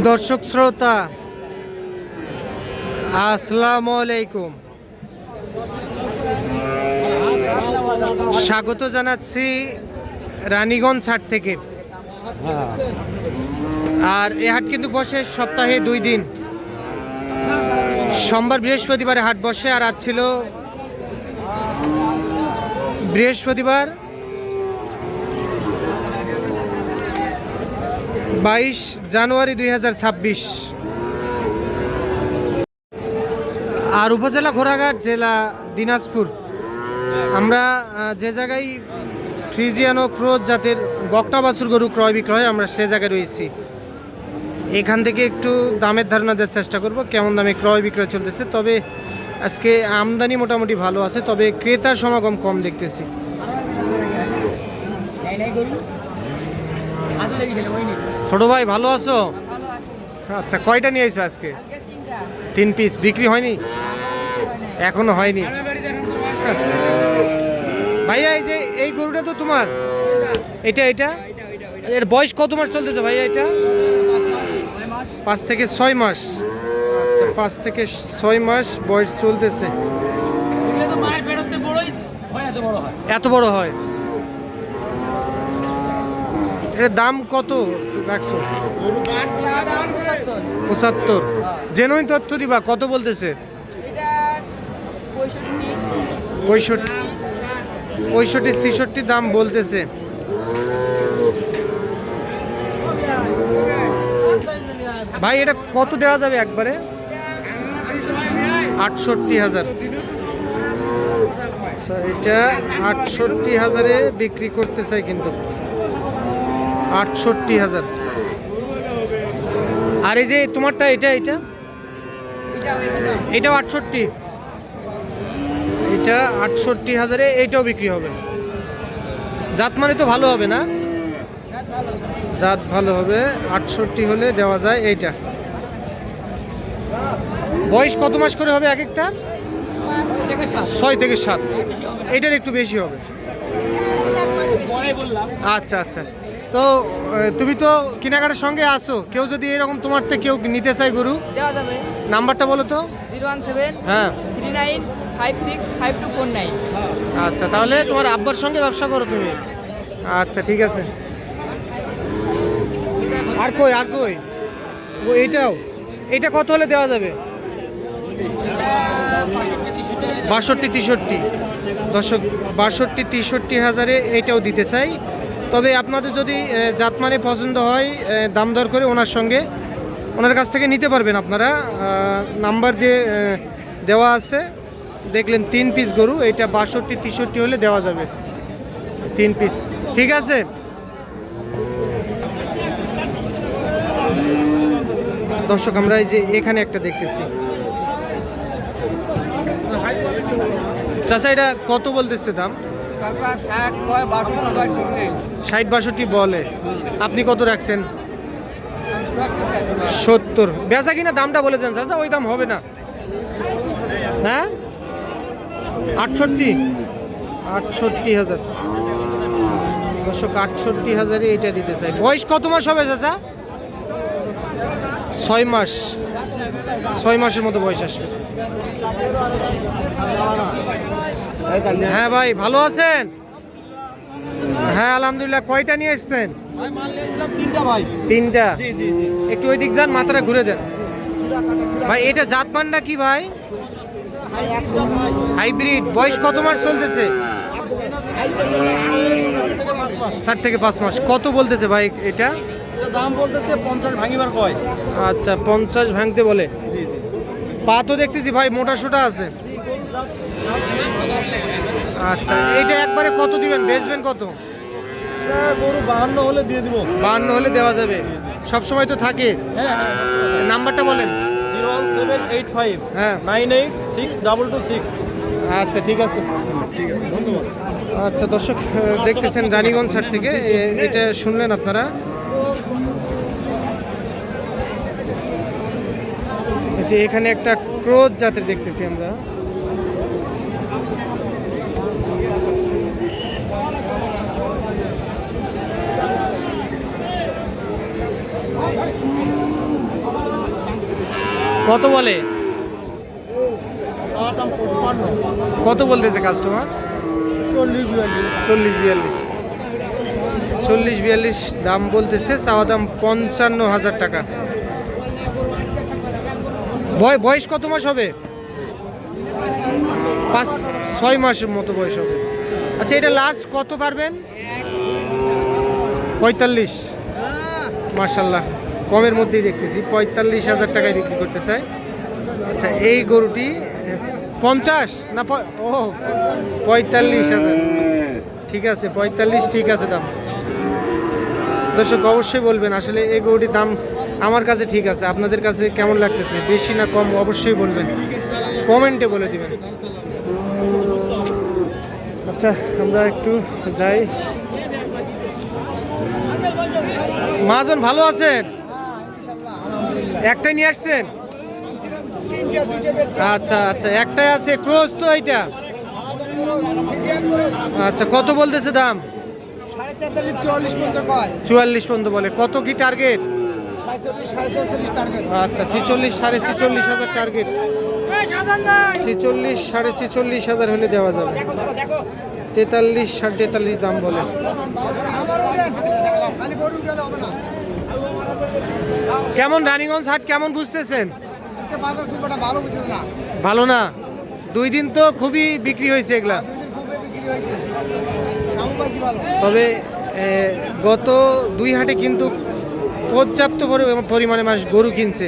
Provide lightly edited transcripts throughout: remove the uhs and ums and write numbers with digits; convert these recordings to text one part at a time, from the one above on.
দর্শক শ্রোতা আসসালামু আলাইকুম, স্বাগত জানাচ্ছি রানীগঞ্জ হাট থেকে। আর এই হাট কিন্তু বসে সপ্তাহে 2 দিন, সোমবার বৃহস্পতিবারে হাট বসে। আর আজ ছিল বৃহস্পতিবার 22 জানুয়ারি 2026। আর উপজেলা ঘোড়াঘাট, জেলা দিনাজপুর। আমরা যে জায়গায় ফ্রিজিয়ান ও ক্রোজ জাতের বকনা বাছুর গরু ক্রয় বিক্রয়, আমরা সে জায়গায় রয়েছি। এখান থেকে একটু দামের ধারণা দেওয়ার চেষ্টা করব, কেমন দামে ক্রয় বিক্রয় চলতেছে। তবে আজকে আমদানি মোটামুটি ভালো আছে, তবে ক্রেতার সমাগম কম দেখতেছি। ছোট ভাই ভালো আছো? আচ্ছা, কয়টা নিয়ে আইছো আজকে? 3 পিস। বিক্রি হয়নি? এখনো হয়নি। ভাইয়া এই যে এই গরুটা তো তোমার, এটা এর বয়স কত মাস চলতেছে ভাইয়া? এটা 5 থেকে 6 মাস। আচ্ছা, 5 থেকে 6 মাস বয়স চলতেছে। এত বড় হয়? এটার দাম কত রাখছো? 75। জেনুইন তথ্য দিবা, কত বলতেছে? 65-66 দাম বলতেছে। ভাই এটা কত দেওয়া যাবে একবারে? 68,000। আচ্ছা, এটা 68,000-এ বিক্রি করতে চাই কিন্তু। 68,000। আর এই যে তোমারটা, এটাও 68। এটা 68,000-এ এইটাও বিক্রি হবে। জাত মানে তো ভালো হবে না? জাত ভালো হবে। 68 হলে দেওয়া যায় এইটা। বয়স কত মাস করে হবে এক একটা? 6 থেকে 7। এইটার একটু বেশি হবে। আচ্ছা আচ্ছা, তো তুমি তো কেনাকাটার সঙ্গে আসো, কেউ যদি এরকম তোমার থেকে কেউ নিতে চায় গরু, দেওয়া যাবে। নাম্বারটা বলো তো। 017 হ্যাঁ 39565249। আচ্ছা, তাহলে তোমার আব্বার সঙ্গে ব্যবসা করো তুমি? আচ্ছা, ঠিক আছে। আর কই ও এইটা কত হলে দেওয়া যাবে? 62-63। দর্শক, 62-63,000-এ এইটাও দিতে চাই। তবে আপনাদের যদি জাতমানে পছন্দ হয়, দাম দর করে ওনার কাছ থেকে নিতে পারবেন আপনারা। নাম্বার দিয়ে দেওয়া আছে, দেখলেন 3 পিস গরু। এইটা 62-63 হলে দেওয়া যাবে 3 পিস। ঠিক আছে। দর্শক, আমরা এই যে এখানে একটা দেখতেছি। চাচা, এটা কত বলতেছে দাম? 60-62 বলে। আপনি কত রাখছেন? 70। বেচা কিনা দামটা বলে দেন চাচা, ওই দাম হবে না। হ্যাঁ 68,000। দর্শক, 68,000-এ এটা দিতে চাই। বয়স কত মাস হবে চাচা? 6 মাস। 6 মাসের মতো বয়স আসবে। হ্যাঁ ভাই, ভালো আছেন? হ্যাঁ আলহামদুলিল্লাহ। কয়টা নিয়ে এসছেন? 3টা। একটু ওই দিক যান, মাথাটা ঘুরে দেন ভাই। এটা জাতমানটা কি ভাই? হাইব্রিড। বয়স কত মাস চলতেছে? 4 থেকে 5 মাস। কত বলতেছে ভাই এটা? দাম বলতেছে 50 ভাঙিবার কয়। আচ্ছা, 50 ভাঙতে বলে। পা তো দেখতেছি ভাই মোটা সোটা আছে। আচ্ছা, এইটা একবারে কত দিবেন? বেচবেন কত? গরু 52 হলে দিয়ে দিব। 52 হলে দেওয়া যাবে? সব সময় তো থাকে। নাম্বারটা বলেন। 01785 হ্যাঁ 986226। আচ্ছা, ঠিক আছে। ঠিক আছে, ধন্যবাদ। আচ্ছা দর্শক, দেখতেছেন রানীগঞ্জ হাট থেকে। এটা শুনলেন আপনারা। যে এখানে একটা ক্রোজ জাতের দেখতেছি আমরা। কত বলে? কত বলতেছে কাস্টমার? 40-42 দাম বলতেছে, চাওয়া দাম 55,000 টাকা। বয়স কত মাস হবে? 5-6 মাসের মতো বয়স হবে। আচ্ছা, এটা লাস্ট কত পারবেন? 45। মাশাল্লাহ, কমের মধ্যেই দেখতেছি 45,000 টাকায় বিক্রি করতে চাই। আচ্ছা, এই গরুটি 50 না? ও 45,000। ঠিক আছে, 45 ঠিক আছে দাম। দর্শক অবশ্যই বলবেন আসলে এই গরুটির দাম আমার কাছে ঠিক আছে, আপনাদের কাছে কেমন লাগতেছে, বেশি না কম অবশ্যই বলবেন, কমেন্টে বলে দিবেন। আচ্ছা, আমরা একটু যাই। মহাজন ভালো আছেন? একটাই নিয়ে আসছেন? আচ্ছা আচ্ছা, একটাই আছে, ক্রস তো এইটা? আচ্ছা, কত বলতেছে দাম? 44 পর্যন্ত বলে। কত কি টার্গেট? আচ্ছা, 46-46.5 টার্গেট। 46-46.5 হলে দেওয়া যাবে। 43-43.5 দাম বলে। কেমন রানীগঞ্জ হাট কেমন বুঝতেছেন? ভালো না? 2 দিন তো খুবই বিক্রি হয়েছে এগুলা। তবে গত 2 হাটে কিন্তু পর্যাপ্ত পরিমাণে মাছ গরু কিনছে,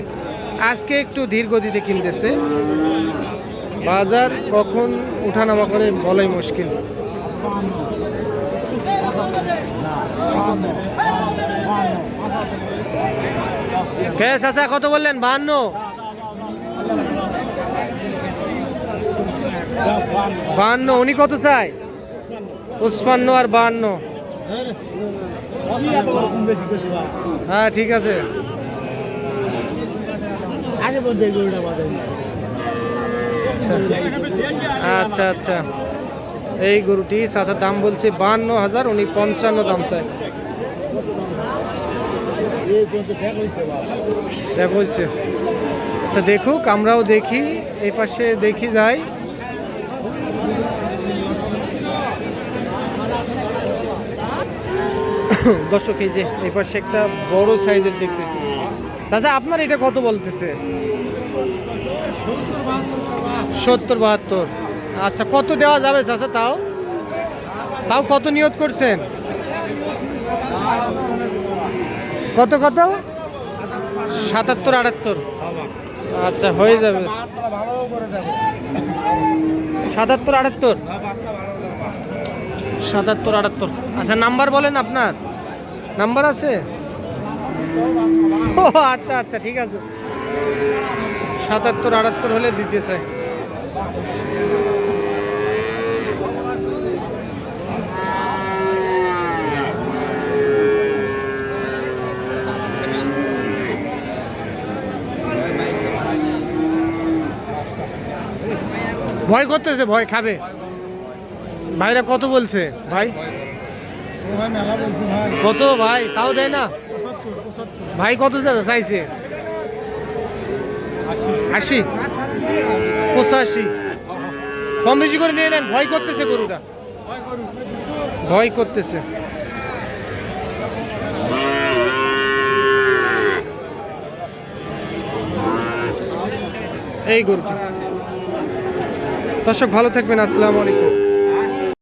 আজকে একটু ধীর গতিতে কিনতেছে। বাজার কখন উঠানামা করে বলাই মুশকিল। কে চাচা কত বললেন? 52? 52 উনি কত চাই? 55 আর 52। হ্যাঁ ঠিক আছে। আচ্ছা আচ্ছা, এই গরুটি চাচার দাম বলছে 52,000, উনি 55 দাম চায়। দেখ হয়েছে। আচ্ছা দেখুক, আমরাও দেখি, এই পাশে দেখি যাই। দর্শক এই যে এই পাশে একটা বড় সাইজের দেখতেছি। চাচা আপনার এটা কত বলতেছে? 70-72। আচ্ছা, কত দেওয়া যাবে চাচা? তাও কত নিয়ত করছেন? কত 77-78? আচ্ছা, হয়ে যাবে। 77-78? 77-78। আচ্ছা, নাম্বার বলেন, আপনার নাম্বার আছে? ও আচ্ছা আচ্ছা, ঠিক আছে। 77-78 হলে দিতে চাই। ভয় করতেছে, ভয় খাবে। ভাইরা কত বলছে? ভাই কত? ভাই তাও দেয় না? ভাই কত চাইছে? 80? 85? কম বেশি করে নিয়ে নেন, ভয় করতেছে গরুটা, ভয় করতেছে। এই গরুটা। দর্শক ভালো থাকবেন, আসসালামু আলাইকুম।